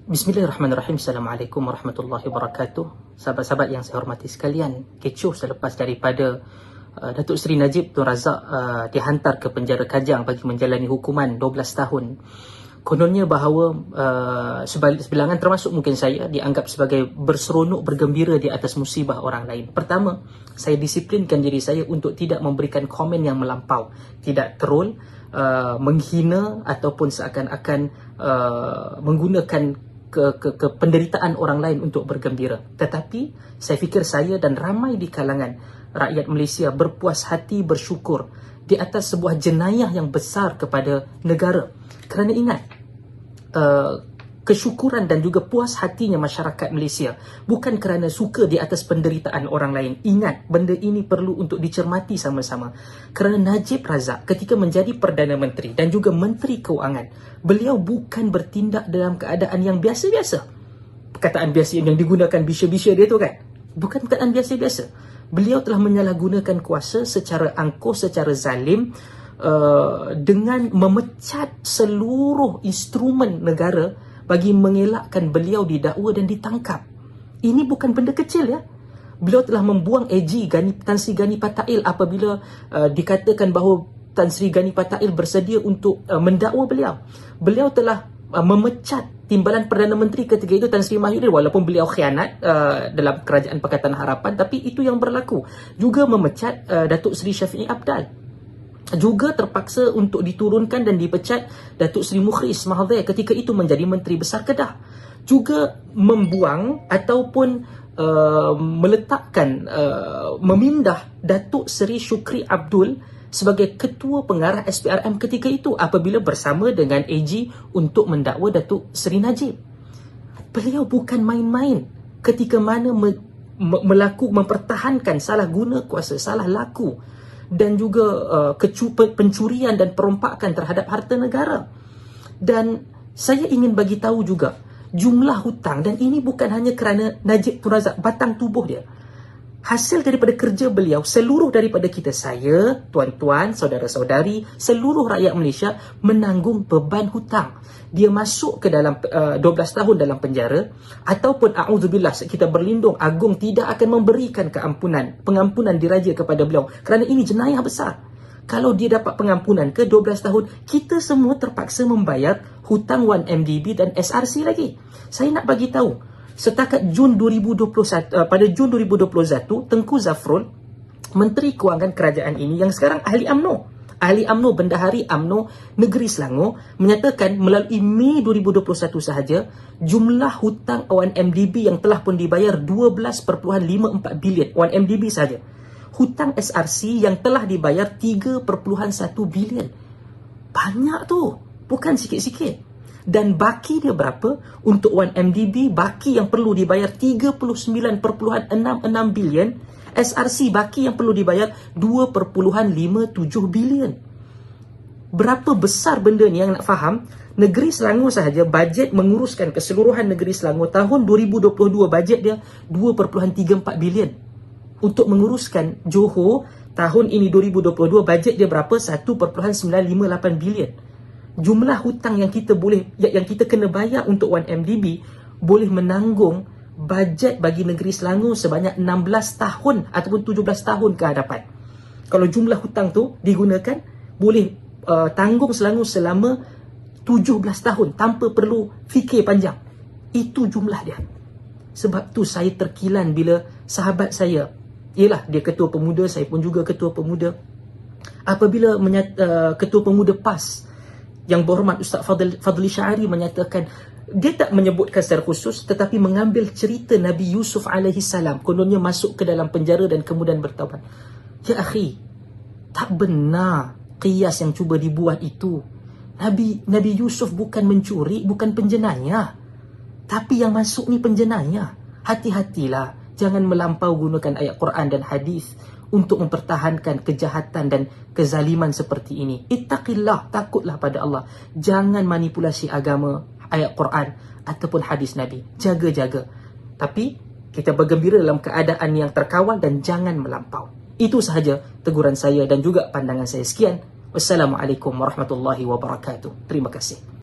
Bismillahirrahmanirrahim. Assalamualaikum warahmatullahi wabarakatuh. Sahabat-sahabat yang saya hormati sekalian, kecoh selepas daripada Datuk Seri Najib Tun Razak dihantar ke penjara Kajang bagi menjalani hukuman 12 tahun. Kononnya bahawa sebilangan termasuk mungkin saya dianggap sebagai berseronok, bergembira di atas musibah orang lain. Pertama, saya disiplinkan diri saya untuk tidak memberikan komen yang melampau, tidak troll, menghina ataupun seakan-akan menggunakan ke penderitaan orang lain untuk bergembira. Tetapi saya fikir saya dan ramai di kalangan rakyat Malaysia berpuas hati, bersyukur di atas sebuah jenayah yang besar kepada negara. Kerana ingat, kesyukuran dan juga puas hatinya masyarakat Malaysia bukan kerana suka di atas penderitaan orang lain. Ingat, benda ini perlu untuk dicermati sama-sama. Kerana Najib Razak ketika menjadi Perdana Menteri dan juga Menteri Keuangan, beliau bukan bertindak dalam keadaan yang biasa-biasa. Perkataan biasa yang digunakan bisya-bisya dia tu kan, bukan perkataan biasa-biasa. Beliau telah menyalahgunakan kuasa secara angkuh, secara zalim, dengan memecat seluruh instrumen negara bagi mengelakkan beliau didakwa dan ditangkap. Ini bukan benda kecil ya. Beliau telah membuang AG Tan Sri Gani Patail apabila dikatakan bahawa Tan Sri Gani Patail bersedia untuk mendakwa beliau. Beliau telah memecat Timbalan Perdana Menteri ketika itu Tan Sri Mahyudin, walaupun beliau khianat dalam Kerajaan Pakatan Harapan, tapi itu yang berlaku. Juga memecat Datuk Seri Syafiee Apdal. Juga terpaksa untuk diturunkan dan dipecat Datuk Seri Mukhris Mahathir ketika itu menjadi Menteri Besar Kedah. Juga membuang ataupun meletakkan, memindah Datuk Seri Shukri Abdul sebagai Ketua Pengarah SPRM ketika itu apabila bersama dengan AG untuk mendakwa Datuk Seri Najib. Beliau bukan main-main ketika mana mempertahankan salah guna kuasa, salah laku dan juga pencurian dan perompakan terhadap harta negara. Dan saya ingin bagi tahu juga jumlah hutang, dan ini bukan hanya kerana Najib Tun Razak, batang tubuh dia. Hasil daripada kerja beliau, seluruh daripada kita, saya, tuan-tuan, saudara-saudari, seluruh rakyat Malaysia menanggung beban hutang. Dia masuk ke dalam 12 tahun dalam penjara, ataupun a'udzubillah, kita berlindung, Agung tidak akan memberikan pengampunan diraja kepada beliau kerana ini jenayah besar. Kalau dia dapat pengampunan ke 12 tahun, kita semua terpaksa membayar hutang 1MDB dan SRC lagi. Saya nak bagi tahu, setakat Jun 2021, pada Jun 2021, Tengku Zafrul, Menteri Kewangan kerajaan ini yang sekarang Ahli UMNO, Bendahari UMNO Negeri Selangor, menyatakan melalui Mei 2021 sahaja, jumlah hutang 1MDB yang telah pun dibayar 12.54 bilion. 1MDB sahaja. Hutang SRC yang telah dibayar 3.1 bilion. Banyak tu, bukan sikit-sikit. Dan baki dia berapa? Untuk 1MDB, baki yang perlu dibayar 39.66 bilion. SRC baki yang perlu dibayar 2.57 bilion. Berapa besar benda ni yang nak faham? Negeri Selangor sahaja, bajet menguruskan keseluruhan negeri Selangor tahun 2022, bajet dia 2.34 bilion. Untuk menguruskan Johor tahun ini 2022, bajet dia berapa? 1.958 bilion. Jumlah hutang yang kita kena bayar untuk 1MDB boleh menanggung bajet bagi negeri Selangor sebanyak 16 tahun ataupun 17 tahun ke hadapan. Kalau jumlah hutang tu digunakan, boleh tanggung Selangor selama 17 tahun tanpa perlu fikir panjang. Itu jumlah dia. Sebab tu saya terkilan bila sahabat saya, ialah dia ketua pemuda, saya pun juga ketua pemuda, apabila ketua pemuda PAS yang berhormat Ustaz Fadli Syari menyatakan, dia tak menyebutkan secara khusus tetapi mengambil cerita Nabi Yusuf alaihi salam, kononnya masuk ke dalam penjara dan kemudian bertaubat. Ya akhi, tak benar qiyas yang cuba dibuat itu. Nabi Yusuf bukan mencuri, bukan penjenayah, tapi yang masuk ni penjenayah. Hati-hatilah, jangan melampau gunakan ayat Quran dan hadis untuk mempertahankan kejahatan dan kezaliman seperti ini. Ittaqillah, takutlah pada Allah. Jangan manipulasi agama, ayat Quran ataupun hadis Nabi. Jaga-jaga. Tapi kita bergembira dalam keadaan yang terkawal dan jangan melampau. Itu sahaja teguran saya dan juga pandangan saya. Sekian. Wassalamualaikum warahmatullahi wabarakatuh. Terima kasih.